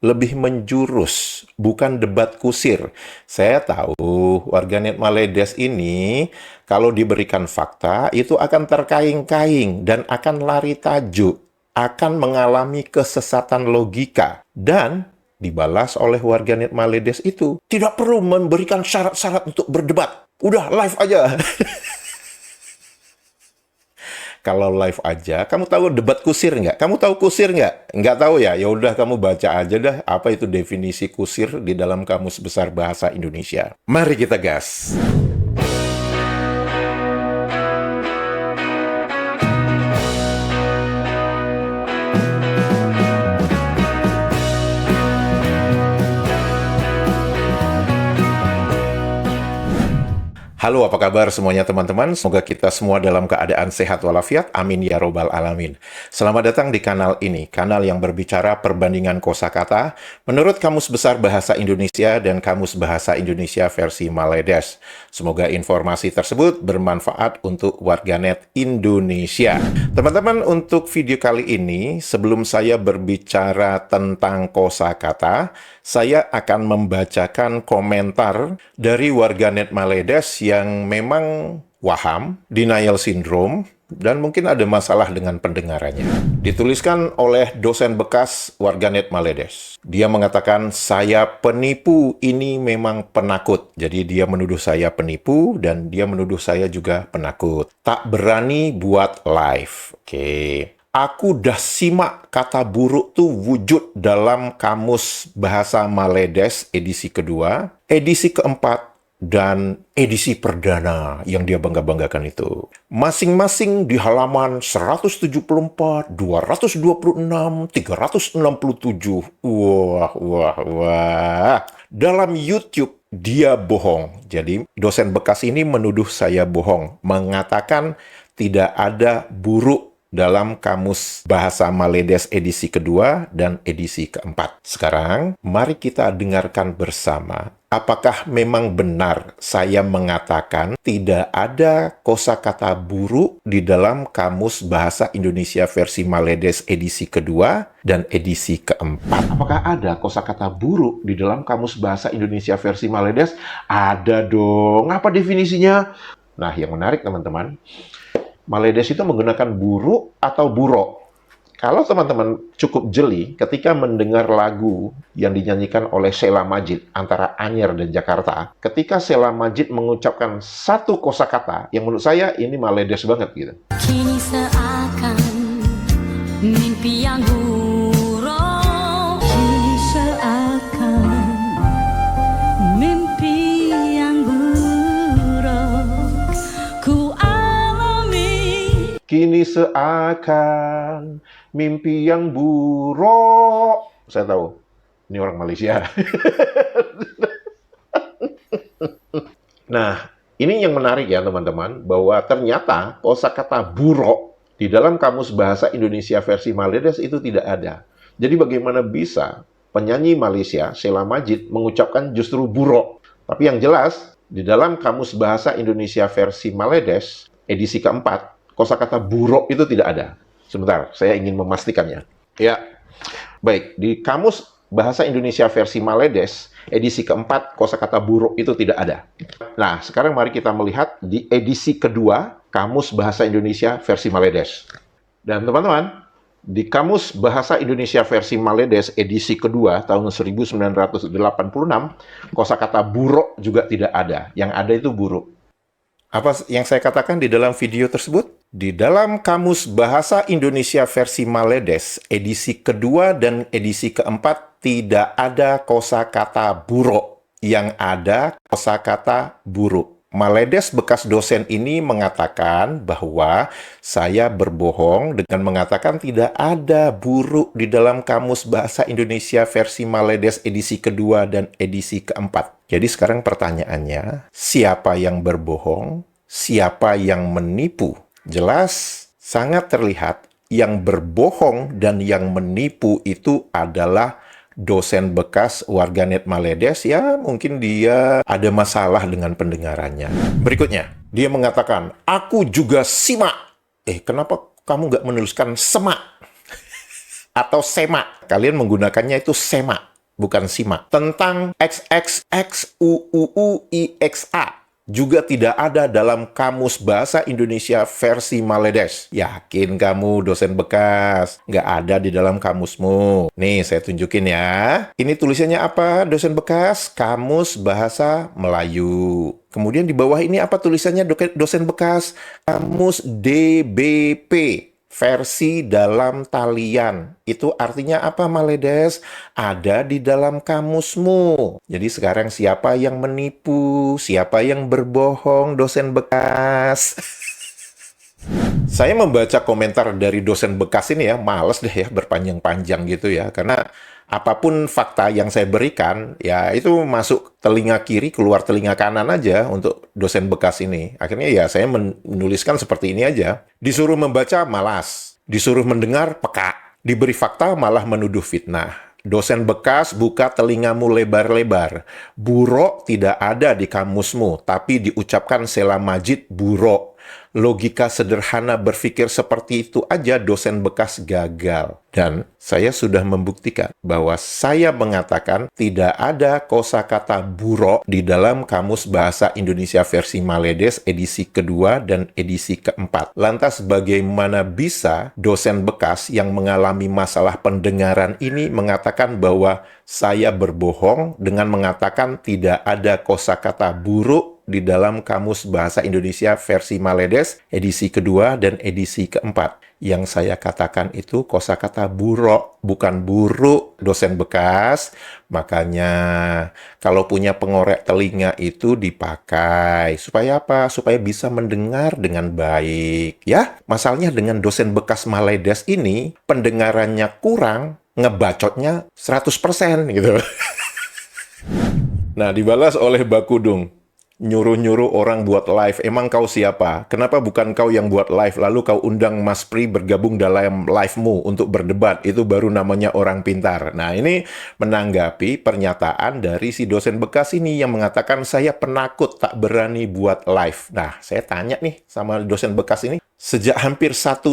lebih menjurus, bukan debat kusir. Saya tahu warganet Maledes ini kalau diberikan fakta itu akan terkaing-kaing dan akan lari tajuk, akan mengalami kesesatan logika. Dan dibalas oleh warganet Maledes itu, tidak perlu memberikan syarat-syarat untuk berdebat. Udah live aja. Kalau live aja, kamu tahu debat kusir nggak? Kamu tahu kusir nggak? Nggak tahu ya? Ya udah kamu baca aja dah apa itu definisi kusir di dalam Kamus Besar Bahasa Indonesia. Mari kita gas. Halo, apa kabar semuanya teman-teman? Semoga kita semua dalam keadaan sehat walafiat. Amin ya robbal alamin. Selamat datang di kanal ini, kanal yang berbicara perbandingan kosakata menurut Kamus Besar Bahasa Indonesia dan Kamus Bahasa Indonesia versi Maledes. Semoga informasi tersebut bermanfaat untuk warganet Indonesia. Teman-teman, untuk video kali ini, sebelum saya berbicara tentang kosakata, saya akan membacakan komentar dari warganet Maledes yang memang waham, denial syndrome, dan mungkin ada masalah dengan pendengarannya. Dituliskan oleh dosen bekas warganet Maledes. Dia mengatakan, saya penipu, ini memang penakut. Jadi dia menuduh saya penipu, dan dia menuduh saya juga penakut. Tak berani buat live. Oke. Aku dah simak kata buruk tuh wujud dalam Kamus Bahasa Maledes edisi kedua, edisi keempat, dan edisi perdana yang dia bangga-banggakan itu. Masing-masing di halaman 174, 226, 367. Wah. Dalam YouTube, dia bohong. Jadi, dosen bekas ini menuduh saya bohong, mengatakan tidak ada buruk dalam Kamus Bahasa Maledes edisi kedua dan edisi keempat. Sekarang, mari kita dengarkan bersama. Apakah memang benar saya mengatakan tidak ada kosakata buruk di dalam Kamus Bahasa Indonesia versi Maledes edisi kedua dan edisi keempat? Apakah ada kosakata buruk di dalam Kamus Bahasa Indonesia versi Maledes? Ada dong. Apa definisinya? Nah, yang menarik teman-teman, Maledes itu menggunakan buruk atau buruk. Kalau teman-teman cukup jeli ketika mendengar lagu yang dinyanyikan oleh Sheila Majid antara Anyer dan Jakarta, ketika Sheila Majid mengucapkan satu kosakata yang menurut saya ini Maledes banget gitu. Kini seakan mimpi yang buruk, kini seakan mimpi yang buruk ku alami. Kini seakan mimpi yang buruk. Saya tahu, ini orang Malaysia. Nah, ini yang menarik ya teman-teman, bahwa ternyata kosakata buruk di dalam Kamus Bahasa Indonesia versi Maledes itu tidak ada. Jadi bagaimana bisa penyanyi Malaysia, Sheila Majid, mengucapkan justru buruk? Tapi yang jelas, di dalam Kamus Bahasa Indonesia versi Maledes, edisi keempat, kosakata buruk itu tidak ada. Sebentar, saya ingin memastikannya. Ya, baik. Di Kamus Bahasa Indonesia versi Maledes, edisi keempat, kosakata buruk itu tidak ada. Nah, sekarang mari kita melihat di edisi kedua, Kamus Bahasa Indonesia versi Maledes. Dan teman-teman, di Kamus Bahasa Indonesia versi Maledes edisi kedua, tahun 1986, kosakata buruk juga tidak ada. Yang ada itu buruk. Apa yang saya katakan di dalam video tersebut? Di dalam Kamus Bahasa Indonesia versi Maledes, edisi kedua dan edisi keempat, tidak ada kosakata buruk. Yang ada kosakata buruk. Maledes bekas dosen ini mengatakan bahwa saya berbohong dengan mengatakan tidak ada buruk di dalam Kamus Bahasa Indonesia versi Maledes edisi kedua dan edisi keempat. Jadi sekarang pertanyaannya, siapa yang berbohong? Siapa yang menipu? Jelas, sangat terlihat yang berbohong dan yang menipu itu adalah dosen bekas warganet Maledes. Ya, mungkin dia ada masalah dengan pendengarannya. Berikutnya, dia mengatakan, aku juga simak. Kenapa kamu nggak menuliskan semak? Atau semak? Kalian menggunakannya itu semak. bukan simak. Tentang XXXUUUIXA juga tidak ada dalam Kamus Bahasa Indonesia versi Maledes. Yakin kamu dosen bekas? Nggak ada di dalam kamusmu. Nih, saya tunjukin ya. Ini tulisannya apa, dosen bekas? Kamus Bahasa Melayu. Kemudian di bawah ini apa tulisannya, dosen bekas? Kamus DBP. Versi dalam talian. Itu artinya apa, Maledes? Ada di dalam kamusmu. Jadi sekarang siapa yang menipu? Siapa yang berbohong, dosen bekas? Saya membaca komentar dari dosen bekas ini ya, males deh ya berpanjang-panjang gitu ya. Karena apapun fakta yang saya berikan, ya itu masuk telinga kiri, keluar telinga kanan aja untuk dosen bekas ini. Akhirnya ya saya menuliskan seperti ini aja. Disuruh membaca, malas. Disuruh mendengar, peka. Diberi fakta, malah menuduh fitnah. Dosen bekas, buka telingamu lebar-lebar. Buruk tidak ada di kamusmu, tapi diucapkan Sela Majid buruk. Logika sederhana berpikir seperti itu aja dosen bekas gagal. Dan saya sudah membuktikan bahwa saya mengatakan tidak ada kosakata buruk di dalam Kamus Bahasa Indonesia versi Maledes edisi kedua dan edisi keempat. Lantas bagaimana bisa dosen bekas yang mengalami masalah pendengaran ini mengatakan bahwa saya berbohong dengan mengatakan tidak ada kosakata buruk di dalam Kamus Bahasa Indonesia versi Maledes edisi kedua dan edisi keempat. Yang saya katakan itu kosakata buruk, bukan buruk, dosen bekas. Makanya kalau punya pengorek telinga itu dipakai. Supaya apa? Supaya bisa mendengar dengan baik. Ya, masalahnya dengan dosen bekas Maledes ini, pendengarannya kurang, ngebacotnya 100% gitu. Nah, dibalas oleh Bakudung. Nyuruh-nyuruh orang buat live. Emang kau siapa? Kenapa bukan kau yang buat live? Lalu kau undang Mas Pri bergabung dalam live-mu untuk berdebat. Itu baru namanya orang pintar. Nah, ini menanggapi pernyataan dari si dosen bekas ini yang mengatakan saya penakut tak berani buat live. Nah, saya tanya nih sama dosen bekas ini. Sejak hampir 1,5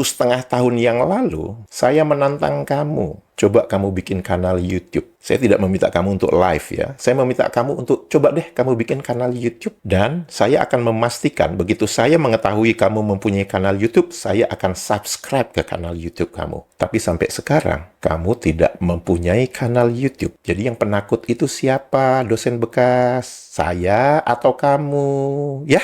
tahun yang lalu, saya menantang kamu. Coba kamu bikin kanal YouTube. Saya tidak meminta kamu untuk live ya. Saya meminta kamu untuk coba deh kamu bikin kanal YouTube. Dan saya akan memastikan begitu saya mengetahui kamu mempunyai kanal YouTube, saya akan subscribe ke kanal YouTube kamu. Tapi sampai sekarang, kamu tidak mempunyai kanal YouTube. Jadi yang penakut itu siapa, dosen bekas? Saya atau kamu? Ya,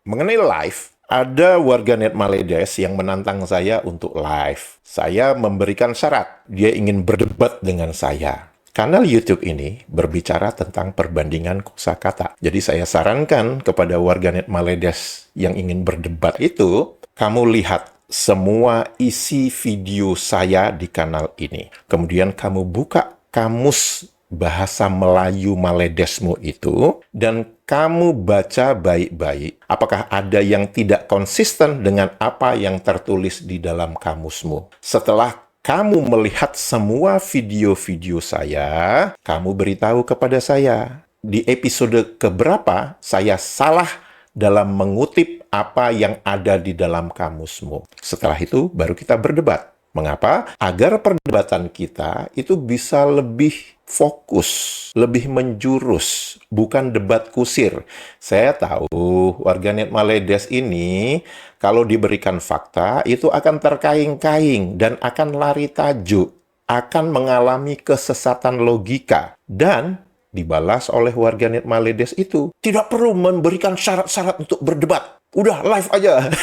mengenai live, ada warganet Maledes yang menantang saya untuk live. Saya memberikan syarat. Dia ingin berdebat dengan saya. Kanal YouTube ini berbicara tentang perbandingan kosakata. Jadi saya sarankan kepada warganet Maledes yang ingin berdebat itu, kamu lihat semua isi video saya di kanal ini. Kemudian kamu buka kamus bahasa Melayu Maledesmu itu, dan kamu baca baik-baik. Apakah ada yang tidak konsisten dengan apa yang tertulis di dalam kamusmu? Setelah kamu melihat semua video-video saya, kamu beritahu kepada saya. Di episode keberapa saya salah dalam mengutip apa yang ada di dalam kamusmu. Setelah itu, baru kita berdebat. Mengapa? Agar perdebatan kita itu bisa lebih fokus, lebih menjurus, bukan debat kusir. Saya tahu warganet Maledes ini kalau diberikan fakta itu akan terkaing-kaing dan akan lari tajuk, akan mengalami kesesatan logika. Dan dibalas oleh warganet Maledes itu, tidak perlu memberikan syarat-syarat untuk berdebat. Udah live aja.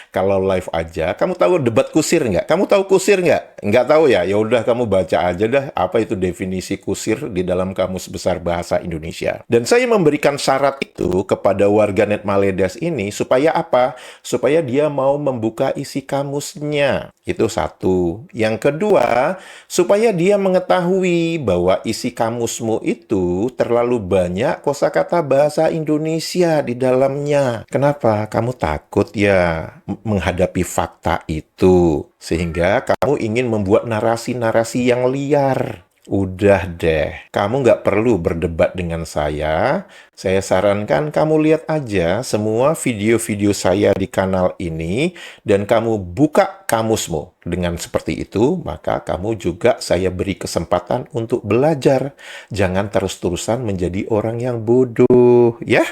Kalau live aja, kamu tahu debat kusir nggak? Kamu tahu kusir nggak? Nggak tahu ya? Ya udah kamu baca aja dah apa itu definisi kusir di dalam Kamus Besar Bahasa Indonesia. Dan saya memberikan syarat itu kepada warganet Maledes ini supaya apa? Supaya dia mau membuka isi kamusnya. Itu satu. Yang kedua, supaya dia mengetahui bahwa isi kamusmu itu terlalu banyak kosakata bahasa Indonesia di dalamnya. Kenapa? Kamu takut ya menghadapi fakta itu, sehingga kamu ingin membuat narasi-narasi yang liar. Udah deh, kamu nggak perlu berdebat dengan saya. Saya sarankan kamu lihat aja semua video-video saya di kanal ini dan kamu buka kamusmu. Dengan seperti itu, maka kamu juga saya beri kesempatan untuk belajar. Jangan terus-terusan menjadi orang yang bodoh, ya?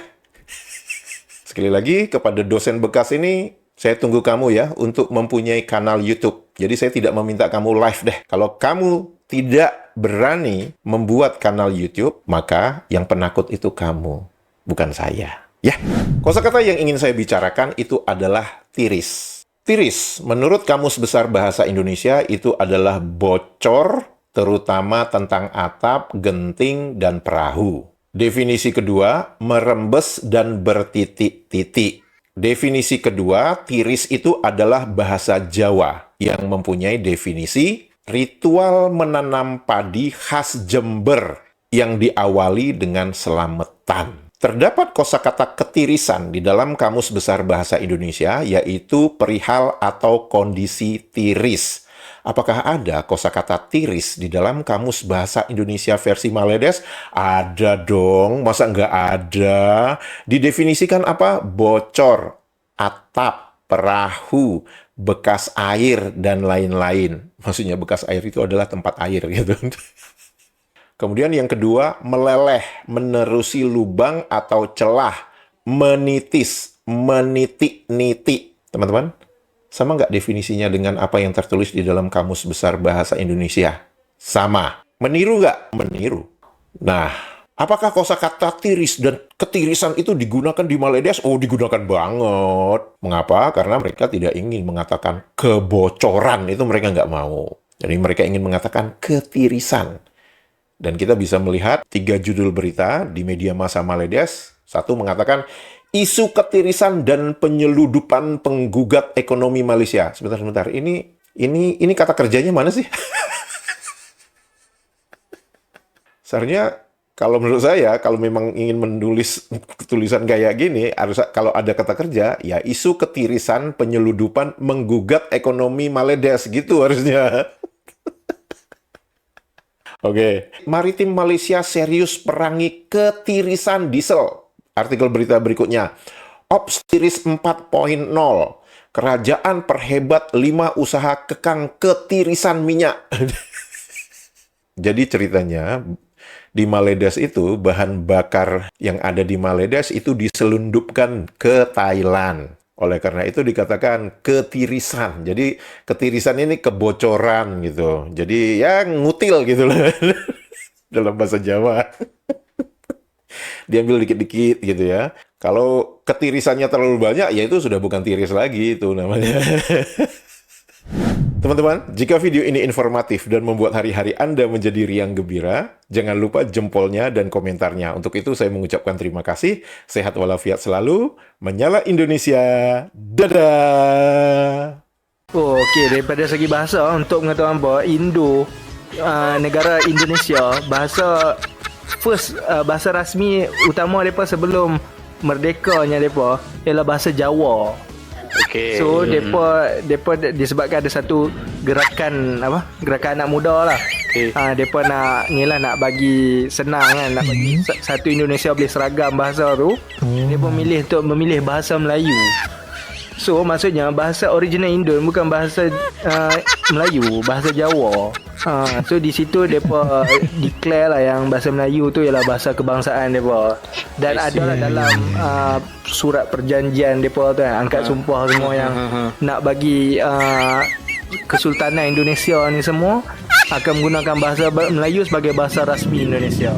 Sekali lagi, kepada dosen bekas ini, saya tunggu kamu ya untuk mempunyai kanal YouTube. Jadi saya tidak meminta kamu live deh. Kalau kamu tidak berani membuat kanal YouTube, maka yang penakut itu kamu, bukan saya. Ya, kosakata yang ingin saya bicarakan itu adalah tiris. Tiris, menurut Kamus Besar Bahasa Indonesia, itu adalah bocor, terutama tentang atap, genting, dan perahu. Definisi kedua, merembes dan bertitik-titik. Definisi kedua, tiris itu adalah bahasa Jawa yang mempunyai definisi ritual menanam padi khas Jember yang diawali dengan selametan. Terdapat kosakata ketirisan di dalam Kamus Besar Bahasa Indonesia, yaitu perihal atau kondisi tiris. Apakah ada kosakata tiris di dalam Kamus Bahasa Indonesia versi Maledes? Ada dong, masa nggak ada? Didefinisikan apa? Bocor, atap, perahu, bekas air, dan lain-lain. Maksudnya bekas air itu adalah tempat air gitu. Kemudian yang kedua, meleleh, menerusi lubang atau celah, menitis, menitik-nitik. Teman-teman, sama nggak definisinya dengan apa yang tertulis di dalam Kamus Besar Bahasa Indonesia? Sama. Meniru nggak? Meniru. Nah, apakah kosakata tiris dan ketirisan itu digunakan di Maledes? Oh, digunakan banget. Mengapa? Karena mereka tidak ingin mengatakan kebocoran. Itu mereka nggak mau. Jadi mereka ingin mengatakan ketirisan. Dan kita bisa melihat 3 judul berita di media massa Maledes. Satu mengatakan, isu ketirisan dan penyeludupan penggugat ekonomi Malaysia. Sebentar. Ini kata kerjanya mana sih? Sebenarnya, kalau menurut saya, kalau memang ingin menulis tulisan kayak gini, harus kalau ada kata kerja, ya isu ketirisan, penyeludupan, menggugat ekonomi Maledes. Gitu harusnya. Oke. Maritim Malaysia serius perangi ketirisan diesel. Artikel berita berikutnya. Ops Tiris 4.0. Kerajaan perhebat 5 usaha kekang ketirisan minyak. Jadi ceritanya, di Maledes itu, bahan bakar yang ada di Maledes itu diselundupkan ke Thailand. Oleh karena itu dikatakan ketirisan. Jadi ketirisan ini kebocoran gitu. Jadi ya ngutil gitu loh. Dalam bahasa Jawa. Diambil dikit-dikit gitu ya. Kalau ketirisannya terlalu banyak, ya itu sudah bukan tiris lagi itu namanya. Teman-teman, jika video ini informatif dan membuat hari-hari Anda menjadi riang gembira, jangan lupa jempolnya dan komentarnya. Untuk itu saya mengucapkan terima kasih. Sehat walafiat selalu. Menyala Indonesia. Dadah! Oh, okey, daripada segi bahasa untuk mengatakan bahawa negara Indonesia bahasa rasmi utama mereka sebelum merdekanya mereka ialah bahasa Jawa. Okey. So depa disebabkan ada satu gerakan anak muda lah. Okey. Depa nak bagi senang kan, nak bagi satu Indonesia boleh seragam bahasa tu. Depa memilih bahasa Melayu. So maksudnya bahasa original Indo bukan bahasa Melayu, bahasa Jawa. So di situ depa declare lah yang bahasa Melayu tu ialah bahasa kebangsaan depa. Dan adalah dalam surat perjanjian depa tu angkat sumpah semua yang nak bagi Kesultanan Indonesia ni semua akan menggunakan bahasa Melayu sebagai bahasa rasmi Indonesia.